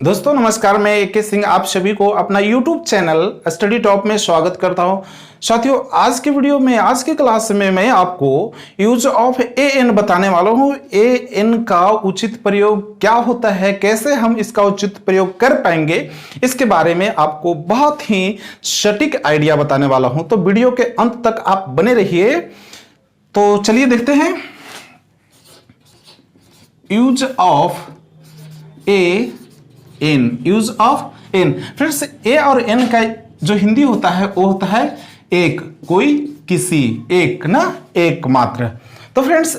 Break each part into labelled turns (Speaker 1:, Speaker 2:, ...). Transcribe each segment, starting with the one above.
Speaker 1: दोस्तों नमस्कार, मैं ए.के. सिंह आप सभी को अपना YouTube चैनल स्टडी टॉप में स्वागत करता हूं। साथियों, आज के वीडियो में, आज की क्लास में मैं आपको यूज ऑफ एन बताने वाला हूं। एन का उचित प्रयोग क्या होता है, कैसे हम इसका उचित प्रयोग कर पाएंगे, इसके बारे में आपको बहुत ही सटीक आइडिया बताने वाला हूं। तो वीडियो के अंत तक आप बने रहिए। तो चलिए देखते हैं use of N. Use of N friends, A और एन का जो हिंदी होता है वो होता है एक, कोई, किसी, एक ना, एक मात्र। तो फ्रेंड्स,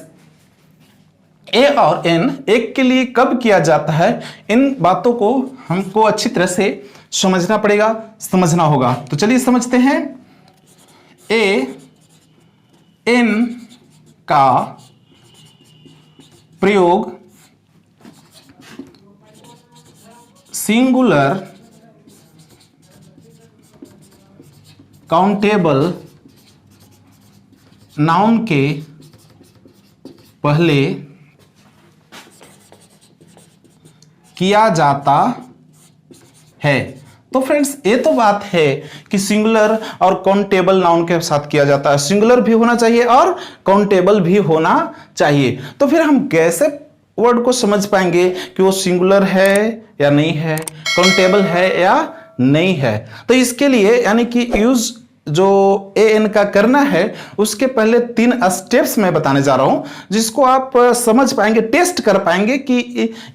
Speaker 1: ए और एन एक के लिए कब किया जाता है, इन बातों को हमको अच्छी तरह से समझना पड़ेगा, समझना होगा। तो चलिए समझते हैं। ए एन का प्रयोग सिंगुलर काउंटेबल नाउन के पहले किया जाता है। तो फ्रेंड्स, ये तो बात है कि सिंगुलर और काउंटेबल नाउन के साथ किया जाता है। सिंगुलर भी होना चाहिए और काउंटेबल भी होना चाहिए। तो फिर हम कैसे वर्ड को समझ पाएंगे कि वो सिंगुलर है या नहीं है, काउंटेबल है या नहीं है। तो इसके लिए यानी कि यूज जो ए एन का करना है, उसके पहले 3 स्टेप्स मैं बताने जा रहा हूं, जिसको आप समझ पाएंगे, टेस्ट कर पाएंगे कि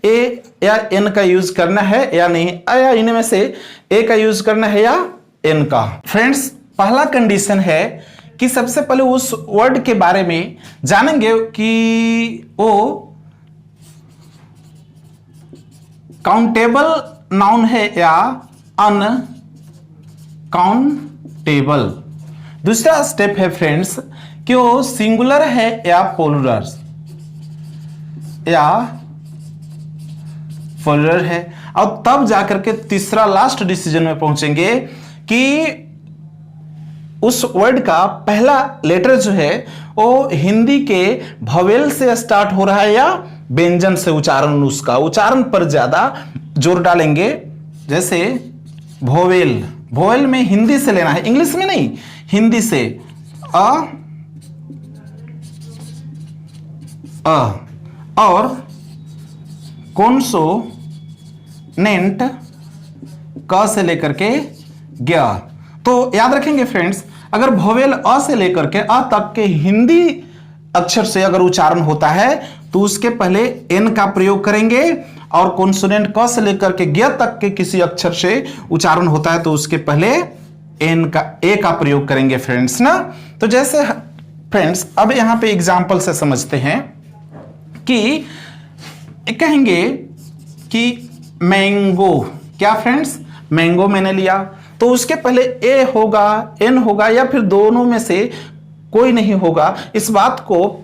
Speaker 1: ए या एन का यूज करना है या नहीं, या इनमें में से ए का यूज करना है या एन का। फ्रेंड्स, पहला कंडीशन है कि सबसे पहले उस वर्ड के बारे में जानेंगे कि वो काउंटेबल नाउन है या अनकाउंटेबल। दूसरा स्टेप है फ्रेंड्स कि वो सिंगुलर है या प्लुरल है। और तब जाकर के तीसरा लास्ट डिसीजन में पहुंचेंगे कि उस वर्ड का पहला लेटर जो है वो हिंदी के भवेल से स्टार्ट हो रहा है या व्यंजन से। उच्चारण, उसका उच्चारण पर ज्यादा जोर डालेंगे। जैसे भोवेल, भोवेल में हिंदी से लेना है, इंग्लिश में नहीं, हिंदी से। और कॉन्सोनेंट क से लेकर के ग। तो याद रखेंगे फ्रेंड्स, अगर भोवेल अ से लेकर के अ तक के हिंदी अक्षर से अगर उच्चारण होता है तो उसके पहले एन का प्रयोग करेंगे, और कॉन्सोनेंट क से लेकर के ग तक के किसी अक्षर से उच्चारण होता है तो उसके पहले एन का, ए का प्रयोग करेंगे फ्रेंड्स ना। तो जैसे फ्रेंड्स, अब यहां पे एग्जांपल से समझते हैं कि कहेंगे कि मैंगो। क्या फ्रेंड्स, मैंगो मैंने लिया तो उसके पहले ए होगा, एन होगा, या फिर दोनों में से कोई नहीं होगा। इस बात को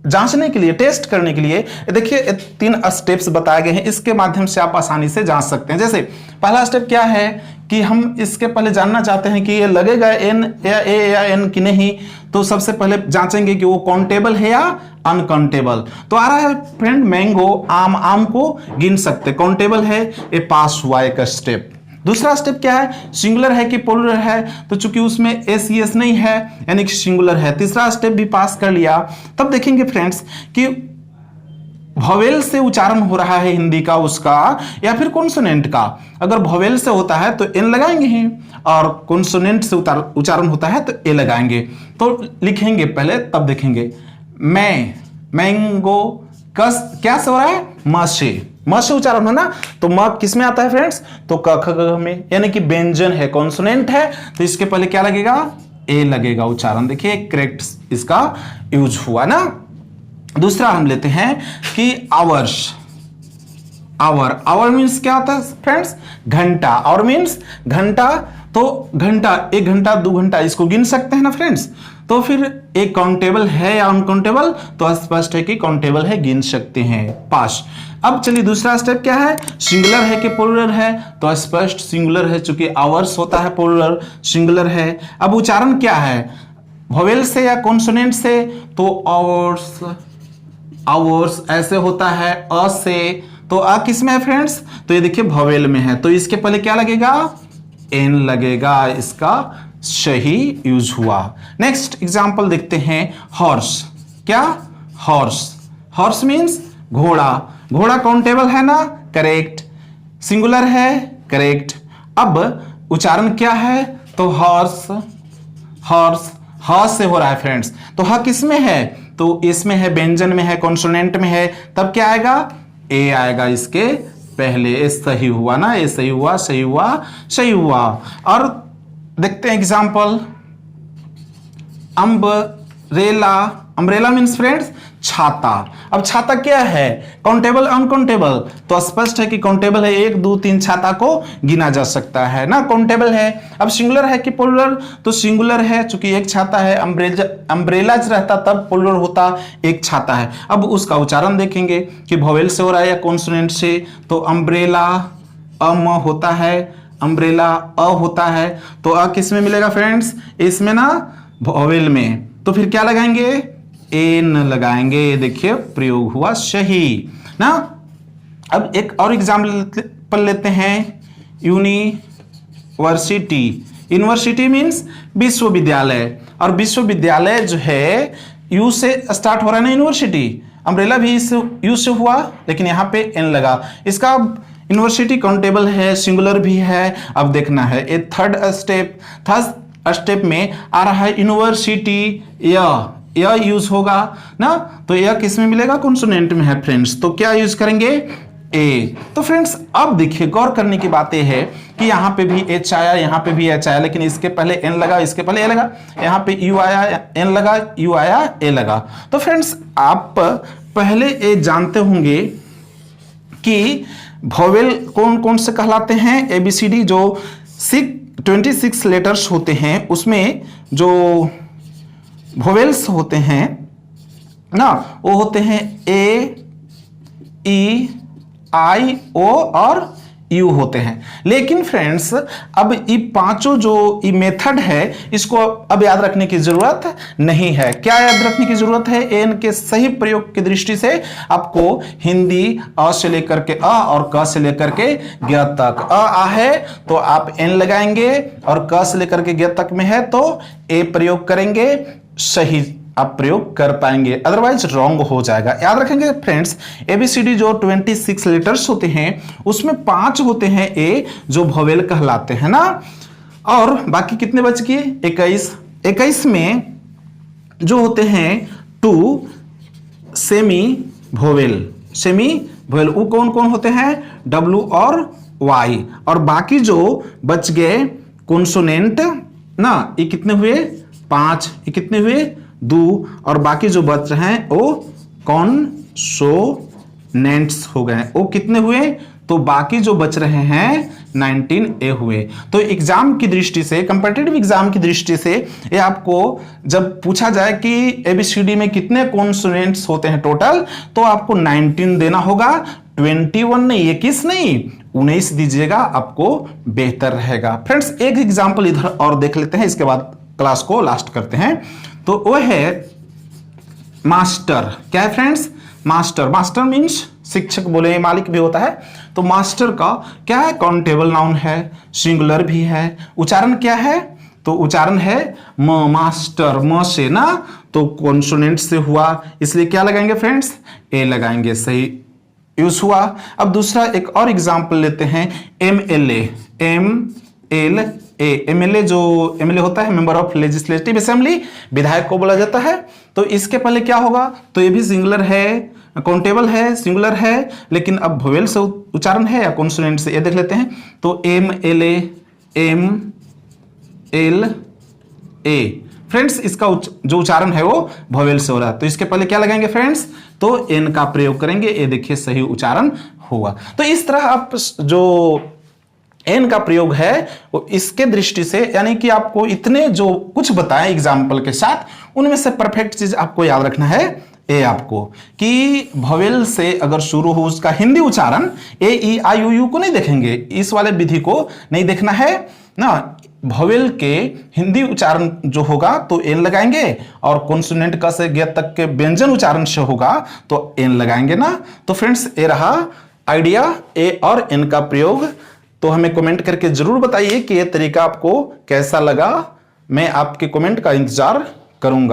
Speaker 1: जांचने के लिए, टेस्ट करने के लिए देखिए 3 स्टेप्स बताए गए हैं, इसके माध्यम से आप आसानी से जांच सकते हैं। जैसे पहला स्टेप क्या है कि हम इसके पहले जानना चाहते हैं कि ये लगेगा एन या ए या एन की नहीं। तो सबसे पहले जांचेंगे कि वो काउंटेबल है या अनकाउंटेबल। तो आ रहा है फ्रेंड मैंगो, आम, आम को गिन सकते, काउंटेबल है, ये पास हुआ एक स्टेप। दूसरा स्टेप क्या है, सिंगुलर है कि प्लुरल है, तो चूंकि उसमें एस एस नहीं है यानी कि सिंगुलर है। तीसरा स्टेप भी पास कर लिया। तब देखेंगे फ्रेंड्स कि भवेल से उच्चारण हो रहा है हिंदी का, उसका, या फिर कॉन्सोनेंट का। अगर भवेल से होता है तो एन लगाएंगे ही, और कॉन्सोनेंट से उच्चारण होता है तो ए लगाएंगे। तो लिखेंगे पहले, तब देखेंगे। मैंगो क्या से हो रहा है, म से, म से उच्चारण है ना। तो म किस में आता है फ्रेंड्स, तो क ख ग में, यानी कि व्यंजन है, कॉन्सोनेंट है, तो इसके पहले क्या लगेगा, ए लगेगा उच्चारण। देखिए करेक्ट इसका यूज हुआ ना। दूसरा हम लेते हैं कि आवर्स। आवर मीन्स क्या होता है फ्रेंड्स, घंटा। आवर मीन्स घंटा। तो घंटा, 1 घंटा 2 घंटा इसको गिन सकते हैं ना फ्रेंड्स। तो फिर एक काउंटेबल है या अनकाउंटेबल, तो स्पष्ट है कि काउंटेबल है, गिन सकते हैं, पास। अब चलिए दूसरा स्टेप क्या है, सिंगुलर है कि प्लूरल है, तो स्पष्ट सिंगुलर है, चूंकि आवर्स होता है, प्लूरल सिंगुलर है। अब उच्चारण क्या है, वोवेल से या कॉन्सोनेंट से, तो आवर्स, आवर्स ऐसे होता है, अ से, तो अ किस में है फ्रेंड्स, तो ये देखिए वोवेल में है, तो इसके पहले क्या लगेगा, एन लगेगा, इसका सही यूज हुआ। नेक्स्ट एग्जांपल देखते हैं, हॉर्स, क्या, हॉर्स, हॉर्स मींस घोड़ा, घोड़ा काउंटेबल है ना, करेक्ट, सिंगुलर है, करेक्ट। अब उच्चारण क्या है, तो हॉर्स, हॉर्स, ह से हो रहा है फ्रेंड्स, तो ह किस में है, तो इसमें है, व्यंजन में है, कॉन्सोनेंट में है, तब क्या आएगा, ए आएगा इसके पहले, ए सही हुआ ना, ए सही हुआ, सही हुआ, सही हुआ। और देखते हैं example, umbrella, umbrella means friends छाता। अब छाता क्या है, काउंटेबल अनकाउंटेबल, तो स्पष्ट है कि काउंटेबल है, 1 2 3 छाता को गिना जा सकता है ना, काउंटेबल है। अब सिंगुलर है कि प्लूरल, तो सिंगुलर है, चूंकि एक छाता है, अम्ब्रेलाज रहता तब प्लूरल होता, एक छाता है। अब उसका उच्चारण देखेंगे कि वोवेल से हो रहा है या कॉन्सोनेंट से, तो अम्ब्रेला अम होता है, अम्ब्रेला अ होता है, तो अ किस में मिलेगा फ्रेंड्स, इसमें ना, वोवेल में, तो फिर क्या लगाएंगे, एन लगाएंगे, देखिए प्रयोग हुआ सही ना। अब एक और एग्जाम्पल लेते हैं, यूनिवर्सिटी, यूनिवर्सिटी मीन्स विश्वविद्यालय, और विश्वविद्यालय जो है यू से स्टार्ट हो रहा है ना, यूनिवर्सिटी, अम्ब्रेला भी यू से हुआ, लेकिन यहाँ पे एन लगा, इसका यूनिवर्सिटी काउंटेबल है, सिंगुलर भी है। अब देखना है ये थर्ड स्टेप में आ रहा है यूनिवर्सिटी, यह यूज होगा ना, तो यह किस में मिलेगा, कॉन्सोनेंट में है फ्रेंड्स, तो क्या यूज करेंगे, ए। तो फ्रेंड्स अब देखिए गौर करने की बात यह है कि यहाँ पे भी एच आया, यहाँ पे भी एच आया, लेकिन इसके पहले एन लगा, इसके पहले ए लगा, यहाँ पे यू आया, एन लगा, यू आया, ए लगा। तो फ्रेंड्स आप पहले ये जानते होंगे कि वोवेल कौन कौन से कहलाते हैं, एबीसीडी जो 26 लेटर्स होते हैं, उसमें जो वोवेल्स होते हैं ना, वो होते हैं ए, ई, आई, ओ और यू होते हैं। लेकिन फ्रेंड्स अब ये पांचों जो ये मेथड है, इसको अब याद रखने की जरूरत नहीं है। क्या याद रखने की जरूरत है, एन के सही प्रयोग की दृष्टि से आपको हिंदी अ से लेकर के अ और क से लेकर के ग तक, आ है तो आप एन लगाएंगे, और क से लेकर के ग तक में है तो ए प्रयोग करेंगे, सही आप प्रयोग कर पाएंगे, अदरवाइज रॉन्ग हो जाएगा। याद रखेंगे फ्रेंड्स, एबीसीडी जो 26 लेटर्स होते हैं उसमें 5 होते हैं ए जो वोवेल कहलाते हैं ना, और बाकी कितने बच गए, 21 में जो होते हैं 2 सेमी वोवेल, वो कौन कौन होते हैं, डब्ल्यू और वाई, और बाकी जो बच गए कॉन्सोनेंट ना, ये कितने हुए, 5, ये कितने हुए, 2, और बाकी जो बच रहे हैं वो कॉन्सोनेंट्स हो गए, वो कितने हुए, तो बाकी जो बच रहे हैं 19 ए हुए। तो एग्जाम की दृष्टि से, कंपैटिटिव एग्जाम की दृष्टि से, ये आपको जब पूछा जाए कि एबीसीडी में कितने कॉन्सोनेंट्स होते हैं टोटल, तो आपको 19 देना होगा, 21 नहीं, 21 नहीं, 19 दीजिएगा, आपको बेहतर रहेगा। फ्रेंड्स एक एग्जाम्पल इधर और देख लेते हैं, इसके बाद क्लास को लास्ट करते हैं। तो वो है मास्टर, क्या है फ्रेंड्स, मास्टर मीन्स शिक्षक बोले, मालिक भी होता है, तो मास्टर का क्या है, काउंटेबल नाउन है, सिंगुलर भी है। उच्चारण क्या है, तो उच्चारण है मास्टर, म से ना, तो कॉन्सोनेंट से हुआ, इसलिए क्या लगाएंगे फ्रेंड्स, ए लगाएंगे, सही यूज हुआ। अब दूसरा एक और एग्जांपल लेते हैं, एमएलए जो एमएलए होता है, मेंबर ऑफ लेजिस्लेटिव असेंबली, विधायक को बोला जाता है। तो इसके पहले क्या होगा, तो ये भी सिंगुलर है, काउंटेबल है, सिंगुलर है, लेकिन अब वोवेल से उच्चारण है या कॉन्सोनेंट से, ये देख लेते हैं। तो एमएलए, ए फ्रेंड्स, इसका जो उच्चारण है वो वोवेल से हो रहा है, तो इसके पहले क्या लगाएंगे फ्रेंड्स, तो एन का प्रयोग करेंगे, ये देखिए सही उच्चारण हुआ। तो इस तरह आप जो एन का प्रयोग है वो इसके दृष्टि से, यानी कि आपको इतने जो कुछ बताएं एग्जाम्पल के साथ, उनमें से परफेक्ट चीज आपको याद रखना है ए आपको, कि भवेल से अगर शुरू हो उसका हिंदी उच्चारण ए ई आई यू को नहीं देखेंगे, इस वाले विधि को नहीं देखना है ना। भवेल के हिंदी उच्चारण जो होगा तो एन लगाएंगे, और कॉन्सोनेंट क से ग तक के व्यंजन उच्चारण से होगा तो एन लगाएंगे ना। तो फ्रेंड्स ये रहा आइडिया ए और एन का प्रयोग। तो हमें कमेंट करके जरूर बताइए कि ये तरीका आपको कैसा लगा। मैं आपके कमेंट का इंतजार करूंगा।